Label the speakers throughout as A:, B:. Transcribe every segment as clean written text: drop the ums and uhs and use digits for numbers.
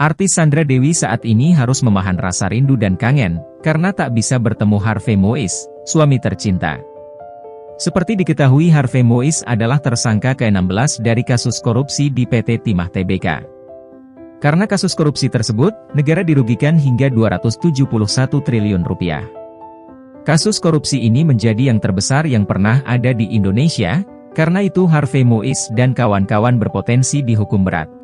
A: Artis Sandra Dewi saat ini harus menahan rasa rindu dan kangen, karena tak bisa bertemu Harvey Moise, suami tercinta. Seperti diketahui Harvey Moise adalah tersangka ke-16 dari kasus korupsi di PT Timah Tbk. Karena kasus korupsi tersebut, negara dirugikan hingga 271 triliun rupiah. Kasus korupsi ini menjadi yang terbesar yang pernah ada di Indonesia, karena itu Harvey Moise dan kawan-kawan berpotensi dihukum berat.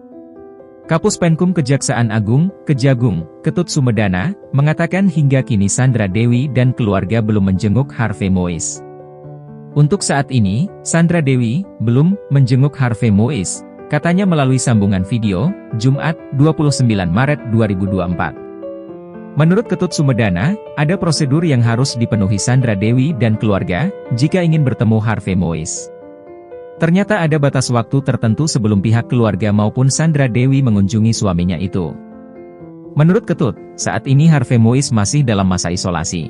A: Kapus Penkum Kejaksaan Agung, Kejagung, Ketut Sumedana, mengatakan hingga kini Sandra Dewi dan keluarga belum menjenguk Harvey Moise. Untuk saat ini, Sandra Dewi belum menjenguk Harvey Moise, katanya melalui sambungan video, Jumat, 29 Maret 2024. Menurut Ketut Sumedana, ada prosedur yang harus dipenuhi Sandra Dewi dan keluarga, jika ingin bertemu Harvey Moise. Ternyata ada batas waktu tertentu sebelum pihak keluarga maupun Sandra Dewi mengunjungi suaminya itu. Menurut Ketut, saat ini Harvey Moise masih dalam masa isolasi.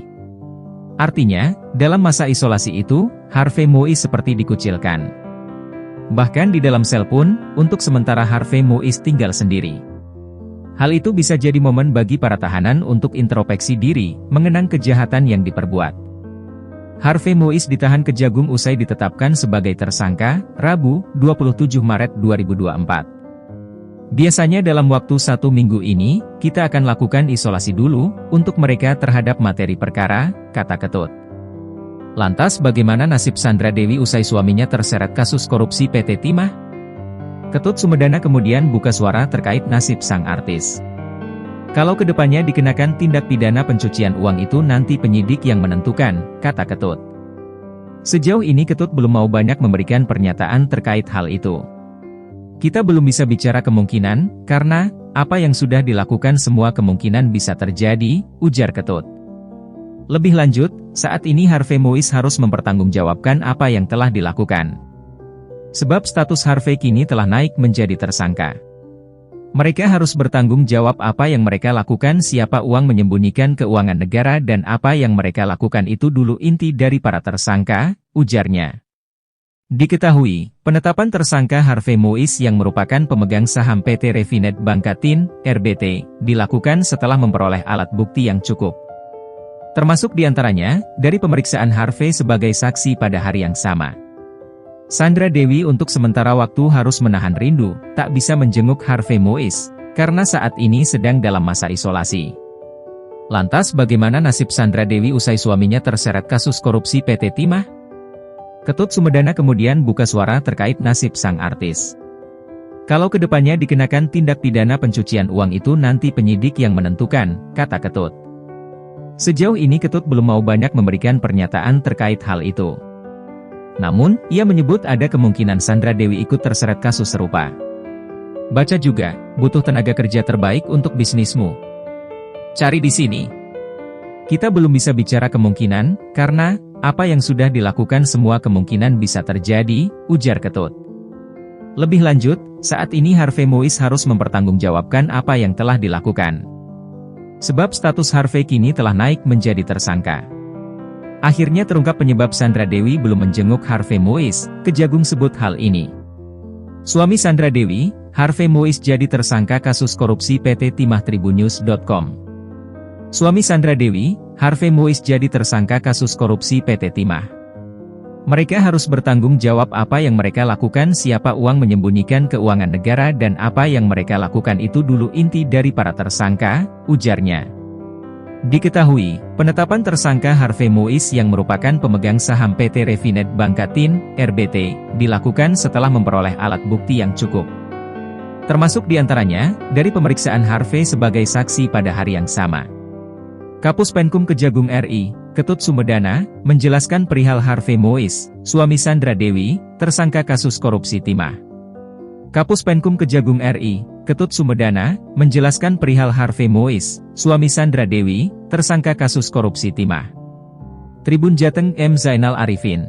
A: Artinya, dalam masa isolasi itu, Harvey Moise seperti dikucilkan. Bahkan di dalam sel pun, untuk sementara Harvey Moise tinggal sendiri. Hal itu bisa jadi momen bagi para tahanan untuk introspeksi diri, mengenang kejahatan yang diperbuat. Harvey Moise ditahan Kejagung usai ditetapkan sebagai tersangka, Rabu, 27 Maret 2024. Biasanya dalam waktu 1 minggu ini, kita akan lakukan isolasi dulu, untuk mereka terhadap materi perkara, kata Ketut. Lantas bagaimana nasib Sandra Dewi usai suaminya terseret kasus korupsi PT Timah? Ketut Sumedana kemudian buka suara terkait nasib sang artis. Kalau kedepannya dikenakan tindak pidana pencucian uang itu nanti penyidik yang menentukan, kata Ketut. Sejauh ini Ketut belum mau banyak memberikan pernyataan terkait hal itu. Kita belum bisa bicara kemungkinan, karena, apa yang sudah dilakukan semua kemungkinan bisa terjadi, ujar Ketut. Lebih lanjut, saat ini Harvey Moise harus mempertanggungjawabkan apa yang telah dilakukan. Sebab status Harvey kini telah naik menjadi tersangka. Mereka harus bertanggung jawab apa yang mereka lakukan, siapa uang menyembunyikan keuangan negara dan apa yang mereka lakukan itu dulu inti dari para tersangka, ujarnya. Diketahui, penetapan tersangka Harvey Moise yang merupakan pemegang saham PT Refinet Bangkatin, RBT, dilakukan setelah memperoleh alat bukti yang cukup. Termasuk diantaranya, dari pemeriksaan Harvey sebagai saksi pada hari yang sama. Sandra Dewi untuk sementara waktu harus menahan rindu, tak bisa menjenguk Harvey Moise, karena saat ini sedang dalam masa isolasi. Lantas bagaimana nasib Sandra Dewi usai suaminya terseret kasus korupsi PT Timah? Ketut Sumedana kemudian buka suara terkait nasib sang artis. Kalau kedepannya dikenakan tindak pidana pencucian uang itu nanti penyidik yang menentukan, kata Ketut. Sejauh ini Ketut belum mau banyak memberikan pernyataan terkait hal itu. Namun, ia menyebut ada kemungkinan Sandra Dewi ikut terseret kasus serupa. Baca juga, butuh tenaga kerja terbaik untuk bisnismu. Cari di sini. Kita belum bisa bicara kemungkinan, karena, apa yang sudah dilakukan semua kemungkinan bisa terjadi, ujar Ketut. Lebih lanjut, saat ini Harvey Moise harus mempertanggungjawabkan apa yang telah dilakukan. Sebab status Harvey kini telah naik menjadi tersangka. Akhirnya terungkap penyebab Sandra Dewi belum menjenguk Harvey Moise, Kejagung sebut hal ini. Suami Sandra Dewi, Harvey Moise jadi tersangka kasus korupsi PT Timah Tribunnews.com. Suami Sandra Dewi, Harvey Moise jadi tersangka kasus korupsi PT Timah. Mereka harus bertanggung jawab apa yang mereka lakukan, siapa uang menyembunyikan keuangan negara dan apa yang mereka lakukan itu dulu inti dari para tersangka, ujarnya. Diketahui, penetapan tersangka Harvey Moise yang merupakan pemegang saham PT Refinet Bangkatin, RBT, dilakukan setelah memperoleh alat bukti yang cukup. Termasuk diantaranya, dari pemeriksaan Harvey sebagai saksi pada hari yang sama. Kapus Penkum Kejagung RI, Ketut Sumedana, menjelaskan perihal Harvey Moise, suami Sandra Dewi, tersangka kasus korupsi Timah. Kapus Penkum Kejagung RI, Ketut Sumedana, menjelaskan perihal Harvey Moise, suami Sandra Dewi, tersangka kasus korupsi Timah. Tribun Jateng M. Zainal Arifin.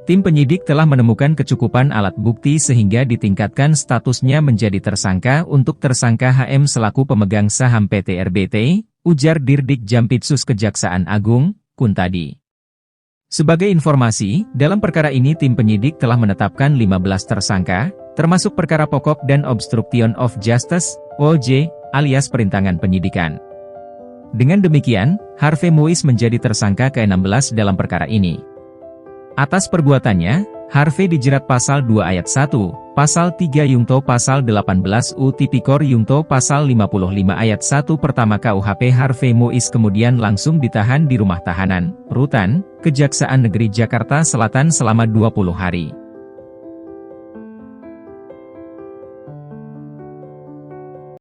A: Tim penyidik telah menemukan kecukupan alat bukti sehingga ditingkatkan statusnya menjadi tersangka untuk tersangka HM selaku pemegang saham PT RBT, ujar Dirdik Jampitsus Kejaksaan Agung, Kuntadi. Sebagai informasi, dalam perkara ini tim penyidik telah menetapkan 15 tersangka, termasuk perkara pokok dan obstruction of justice, OJ, alias perintangan penyidikan. Dengan demikian, Harvey Muiz menjadi tersangka ke-16 dalam perkara ini. Atas perbuatannya, Harvey dijerat pasal 2 ayat 1, pasal 3 Yungto pasal 18 U Tipikor Yungto pasal 55 ayat 1 pertama KUHP. Harvey Muiz kemudian langsung ditahan di rumah tahanan, Rutan, Kejaksaan Negeri Jakarta Selatan selama 20 hari.